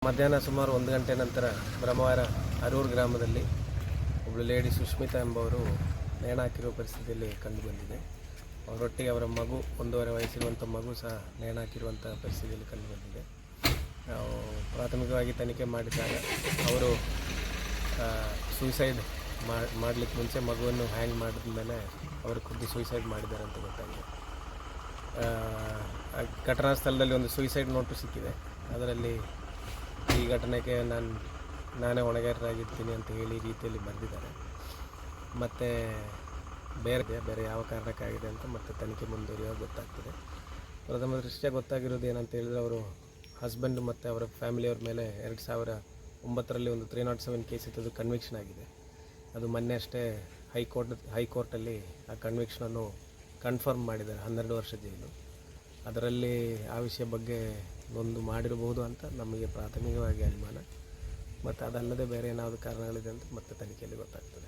ಮಧ್ಯಾಹ್ನ ಸುಮಾರು 1 ಗಂಟೆ ನಂತರ ಬ್ರಹ್ಮವಾರ ಅರೂರು ಗ್ರಾಮದಲ್ಲಿ ಒಬ್ಬಳು ಲೇಡಿ ಸುಷ್ಮಿತಾ ಎಂಬವರು ನೇಣು ಹಾಕಿರುವ ಪರಿಸ್ಥಿತಿಯಲ್ಲಿ ಕಂಡುಬಂದಿದೆ. ಅವರೊಟ್ಟಿಗೆ ಅವರ ಮಗು 1.5 ವಯಸ್ಸಿರುವಂಥ ಮಗು ಸಹ ನೇಣು ಹಾಕಿರುವಂಥ ಪರಿಸ್ಥಿತಿಯಲ್ಲಿ ಕಂಡುಬಂದಿದೆ. ನಾವು ಪ್ರಾಥಮಿಕವಾಗಿ ತನಿಖೆ ಮಾಡಿದಾಗ ಅವರು ಸೂಸೈಡ್ ಮಾಡಲಿಕ್ಕೆ ಮುಂಚೆ ಮಗುವನ್ನು ಹ್ಯಾಂಗ್ ಮಾಡಿದ ಮೇಲೆ ಅವರು ಖುದ್ದು ಸೂಸೈಡ್ ಮಾಡಿದ್ದಾರೆ ಅಂತ ಗೊತ್ತಾಗಿದೆ. ಘಟನಾ ಸ್ಥಳದಲ್ಲಿ ಒಂದು ಸೂಸೈಡ್ ನೋಟು ಸಿಕ್ಕಿದೆ. ಅದರಲ್ಲಿ ಈ ಘಟನೆಗೆ ನಾನೇ ಹೊಣೆಗಾರರಾಗಿರ್ತೀನಿ ಅಂತ ಹೇಳಿ ರೀತಿಯಲ್ಲಿ ಬರೆದಿದ್ದಾರೆ. ಮತ್ತು ಬೇರೆ ಯಾವ ಕಾರಣಕ್ಕಾಗಿದೆ ಅಂತ ಮತ್ತೆ ತನಿಖೆ ಮುಂದುವರಿಯುವಾಗ ಗೊತ್ತಾಗ್ತದೆ. ಪ್ರಥಮ ದೃಷ್ಟಿಯ ಗೊತ್ತಾಗಿರೋದು ಏನಂತ ಹೇಳಿದರೆ, ಅವರು ಹಸ್ಬೆಂಡ್ ಮತ್ತು ಅವರ ಫ್ಯಾಮಿಲಿಯವ್ರ ಮೇಲೆ 2009ರಲ್ಲಿ ಒಂದು 307 ಕೇಸ್ ಇತ್ತು, ಕನ್ವಿಕ್ಷನ್ ಆಗಿದೆ. ಅದು ಮೊನ್ನೆ ಅಷ್ಟೇ ಹೈಕೋರ್ಟಲ್ಲಿ ಆ ಕನ್ವಿಕ್ಷನನ್ನು ಕನ್ಫರ್ಮ್ ಮಾಡಿದ್ದಾರೆ, 12 ವರ್ಷ ಜೈಲು. ಅದರಲ್ಲಿ ಆ ವಿಷಯ ಬಗ್ಗೆ ಒಂದು ಮಾಡಿರಬಹುದು ಅಂತ ನಮಗೆ ಪ್ರಾಥಮಿಕವಾಗಿ ಅನುಮಾನ. ಮತ್ತು ಅದಲ್ಲದೆ ಬೇರೆ ಏನಾದರೂ ಕಾರಣಗಳಿದೆ ಅಂತ ಮತ್ತೆ ತನಿಖೆಯಲ್ಲಿ ಗೊತ್ತಾಗ್ತದೆ.